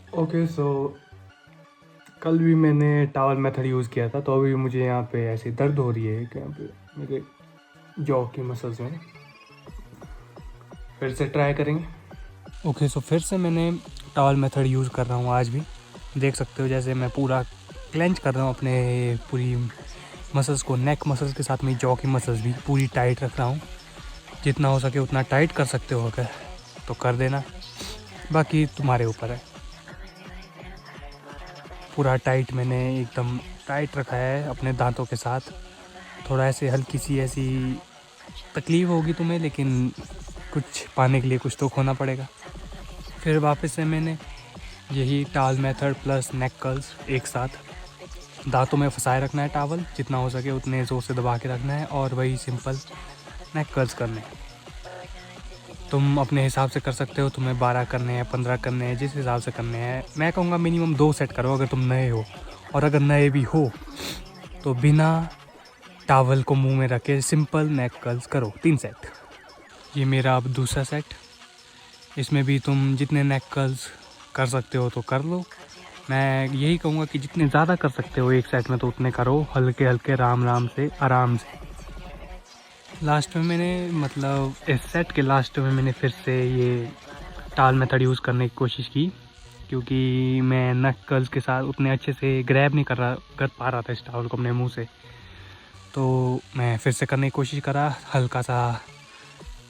Okay so कल भी मैंने टावल मेथड यूज़ किया था, तो अभी मुझे यहाँ पे ऐसी दर्द हो रही है कि यहाँ पे मेरे जॉ की मसल्स में। फिर से ट्राई करेंगे। ओके सो फिर से मैंने टावल मेथड यूज़ कर रहा हूँ आज भी। देख सकते हो जैसे मैं पूरा क्लेंच कर रहा हूँ अपने पूरी मसल्स को, नेक मसल्स के साथ में जॉ की मसल्स भी पूरी टाइट रख रहा हूँ। जितना हो सके उतना टाइट कर सकते हो अगर तो कर देना, बाकी तुम्हारे ऊपर है। पूरा टाइट मैंने एकदम टाइट रखा है अपने दांतों के साथ। थोड़ा ऐसे हल्की सी ऐसी तकलीफ़ होगी तुम्हें, लेकिन कुछ पाने के लिए कुछ तो खोना पड़ेगा। फिर वापस से मैंने यही टावल मेथड प्लस नेक कर्ल्स एक साथ दांतों में फंसाए रखना है। टावल जितना हो सके उतने ज़ोर से दबा के रखना है और वही सिंपल नेक कर्ल्स करने हैं। तुम अपने हिसाब से कर सकते हो, तुम्हें 12 करने हैं 15 करने हैं, जिस हिसाब से करने हैं। मैं कहूँगा मिनिमम 2 सेट करो अगर तुम नए हो, और अगर नए भी हो तो बिना टावल को मुंह में रखे सिंपल नेक कर्ल्स करो 3 सेट। ये मेरा अब दूसरा सेट। इसमें भी तुम जितने नेक कर्ल्स कर सकते हो तो कर लो। मैं यही कहूँगा कि जितने ज़्यादा कर सकते हो एक सेट में तो उतने करो, हल्के हल्के राम से आराम से। लास्ट में मैंने मतलब इस सेट के लास्ट में मैंने फिर से ये टावल मेथड यूज़ करने की कोशिश की, क्योंकि मैं नेक कर्ल्स के साथ उतने अच्छे से ग्रैब नहीं कर पा रहा था इस टावल को अपने मुंह से। तो मैं फिर से करने की कोशिश करा, हल्का सा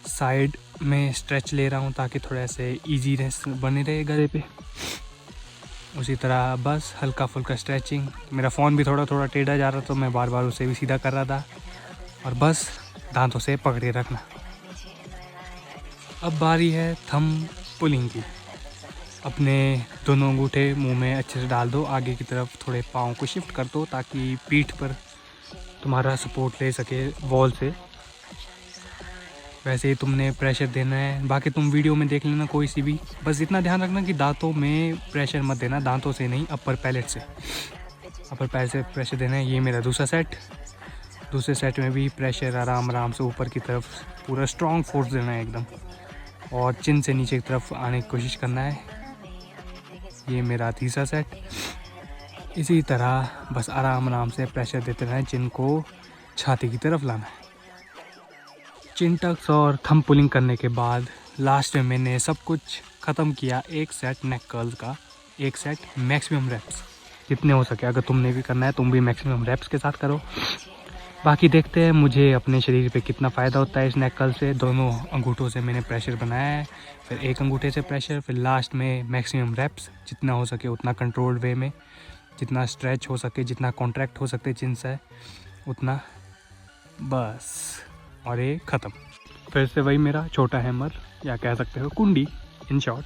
साइड में स्ट्रेच ले रहा हूँ ताकि थोड़ा ऐसे ईजीनेस बने रहे गले पे। उसी तरह बस हल्का फुल्का स्ट्रेचिंग। मेरा फ़ोन भी थोड़ा थोड़ा टेढ़ा जा रहा था तो मैं बार बार उसे भी सीधा कर रहा था, और बस दांतों से पकड़े रखना। अब बारी है थंब पुलिंग की। अपने दोनों अंगूठे मुंह में अच्छे से डाल दो, आगे की तरफ थोड़े पाँव को शिफ्ट कर दो ताकि पीठ पर तुम्हारा सपोर्ट ले सके वॉल से। वैसे ही तुमने प्रेशर देना है, बाकी तुम वीडियो में देख लेना कोई सी भी। बस इतना ध्यान रखना कि दांतों में प्रेशर मत देना, दांतों से नहीं, अपर पैलेट से। अपर पैलेट से प्रेशर देना है। ये मेरा दूसरा सेट। दूसरे सेट में भी प्रेशर आराम से ऊपर की तरफ पूरा स्ट्रॉन्ग फोर्स देना है एकदम, और चिन से नीचे की तरफ आने की कोशिश करना है। ये मेरा तीसरा सेट। इसी तरह बस आराम से प्रेशर देते रहें, चिन को छाती की तरफ लाना है। चिन टक्स और थंब पुलिंग करने के बाद लास्ट में मैंने सब कुछ ख़त्म किया। एक सेट नेक कर्ल का, एक सेट मैक्सिमम रेप्स जितने हो सके। अगर तुमने भी करना है तुम भी मैक्सिमम रेप्स के साथ करो। बाकी देखते हैं मुझे अपने शरीर पे कितना फ़ायदा होता है इस नेक कर्ल से। दोनों अंगूठों से मैंने प्रेशर बनाया है, फिर एक अंगूठे से प्रेशर, फिर लास्ट में मैक्सिमम रेप्स जितना हो सके उतना कंट्रोल्ड वे में, जितना स्ट्रेच हो सके, जितना कॉन्ट्रैक्ट हो सकते चिन से उतना, बस। और ये ख़त्म। फिर से वही मेरा छोटा हैमर या कह सकते हो कुंडी इन शॉर्ट,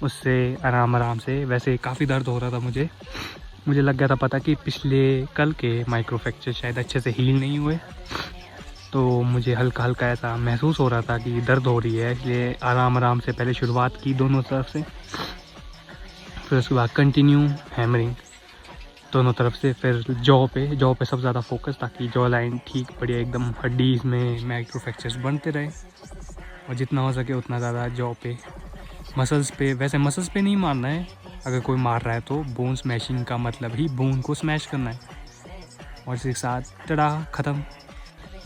उससे आराम से। वैसे काफ़ी दर्द हो रहा था मुझे लग गया था पता कि पिछले कल के माइक्रो फ्रैक्चर शायद अच्छे से हील नहीं हुए, तो मुझे हल्का हल्का ऐसा महसूस हो रहा था कि दर्द हो रही है, इसलिए आराम से पहले शुरुआत की दोनों तरफ से, फिर उसके बाद कंटिन्यू हैमरिंग दोनों तरफ से। फिर जॉ पे सबसे ज़्यादा फोकस, ताकि जॉ लाइन ठीक बढ़िया एकदम हड्डी में माइक्रो फ्रैक्चर्स बनते रहे, और जितना हो सके उतना ज़्यादा जॉ पे, मसल्स पे। वैसे मसल्स पे नहीं मारना है, अगर कोई मार रहा है तो बोन स्मैशिंग का मतलब ही बोन को स्मैश करना है। और इसी के साथ टड़ा ख़त्म।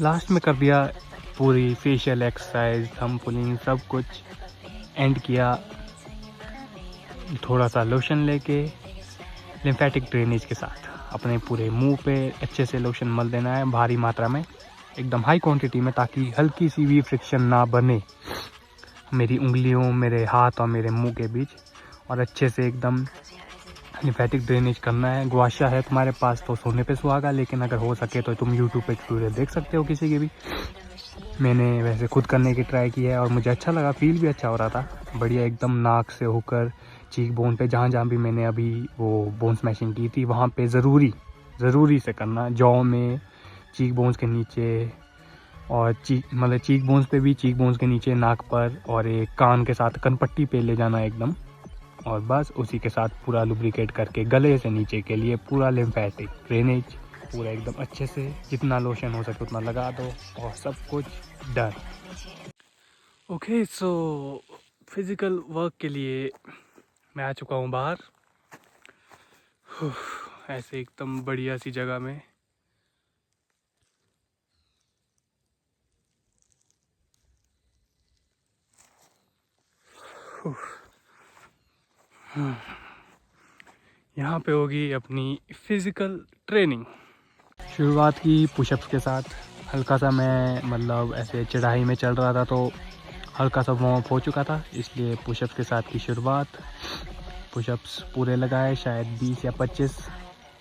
लास्ट में कर दिया पूरी फेशियल एक्सरसाइज, थंब पुलिंग सब कुछ एंड किया। थोड़ा सा लोशन लेके लिम्फेटिक ड्रेनेज के साथ अपने पूरे मुंह पे अच्छे से लोशन मल देना है, भारी मात्रा में, एकदम हाई क्वांटिटी में, ताकि हल्की सी भी फ्रिक्शन ना बने मेरी उंगलियों, मेरे हाथ और मेरे मुंह के बीच। और अच्छे से एकदम लिम्फेटिक ड्रेनेज करना है। गुआशा है तुम्हारे पास तो सोने पे सुहागा, लेकिन अगर हो सके तो तुम यूट्यूब पे ट्यूटोरियल देख सकते हो किसी के भी। मैंने वैसे खुद करने की ट्राई की है और मुझे अच्छा लगा, फील भी अच्छा हो रहा था, बढ़िया एकदम। नाक से होकर चीक बोन पे, जहाँ भी मैंने अभी वो बोन स्मैशिंग की थी वहाँ पे ज़रूरी से करना, जॉ में, चीक बोन्स के नीचे, और चीक बोन्स पे भी, चीक बोन्स के नीचे, नाक पर, और एक कान के साथ कनपट्टी पे ले जाना एकदम। और बस उसी के साथ पूरा लुब्रिकेट करके गले से नीचे के लिए पूरा लिम्फेटिक ड्रेनेज पूरा एकदम अच्छे से, जितना लोशन हो सके उतना लगा दो, और सब कुछ done. Okay so physical work के लिए मैं आ चुका हूँ बाहर, ऐसे एकदम बढ़िया सी जगह में। यहाँ पे होगी अपनी फिज़िकल ट्रेनिंग। शुरुआत की पुशअप्स के साथ। हल्का सा मैं मतलब ऐसे चढ़ाई में चल रहा था तो हल्का सा वार्म अप हो चुका था, इसलिए पुशअप्स के साथ की शुरुआत। पुशअप्स पूरे लगाए, शायद 20 या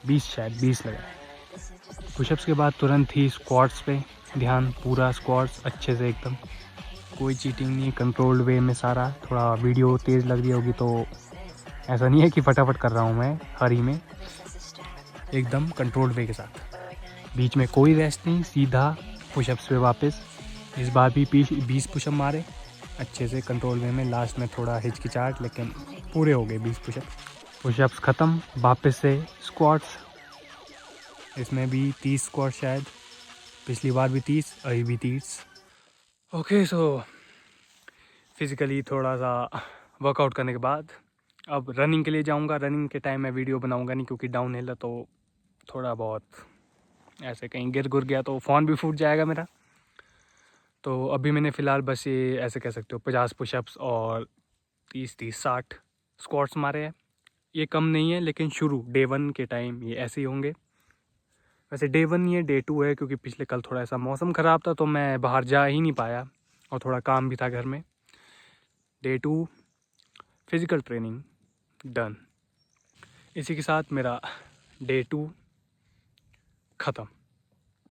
20 शायद 20 लगाए। पुशअप्स के बाद तुरंत ही स्क्वाट्स पे ध्यान, पूरा स्क्वाट्स अच्छे से एकदम, कोई चीटिंग नहीं, कंट्रोल्ड वे में सारा। थोड़ा वीडियो तेज़ लग रही होगी तो ऐसा नहीं है कि फटाफट कर रहा हूँ मैं हरी में, एकदम कंट्रोल्ड वे के साथ। बीच में कोई रेस्ट नहीं, सीधा पुशअप्स पे वापस। इस बार भी 20 पुशअप मारे अच्छे से कंट्रोल वे में। लास्ट में थोड़ा हिचकिचाहट, लेकिन पूरे हो गए 20 पुशअप्स ख़त्म। वापस से स्क्वाट्स, इसमें भी 30 स्क्वाट शायद, पिछली बार भी 30, अभी भी 30। ओके, सो फिज़िकली थोड़ा सा वर्कआउट करने के बाद अब रनिंग के लिए जाऊंगा। रनिंग के टाइम मैं वीडियो बनाऊंगा नहीं, क्योंकि डाउन हिल है तो थोड़ा बहुत ऐसे कहीं गिर गुर गया तो फ़ोन भी फूट जाएगा मेरा। तो अभी मैंने फ़िलहाल बस ये ऐसे कह सकते हो 50 पुशअप्स और 30-60 स्क्वाट्स मारे हैं। ये कम नहीं है, लेकिन शुरू डे 1 के टाइम ये ऐसे ही होंगे। वैसे डे 1 नहीं है, डे 2 है, क्योंकि पिछले कल थोड़ा ऐसा मौसम ख़राब था तो मैं बाहर जा ही नहीं पाया और थोड़ा काम भी था घर में। Day 2 physical training done. इसी के साथ मेरा डे 2 ख़त्म।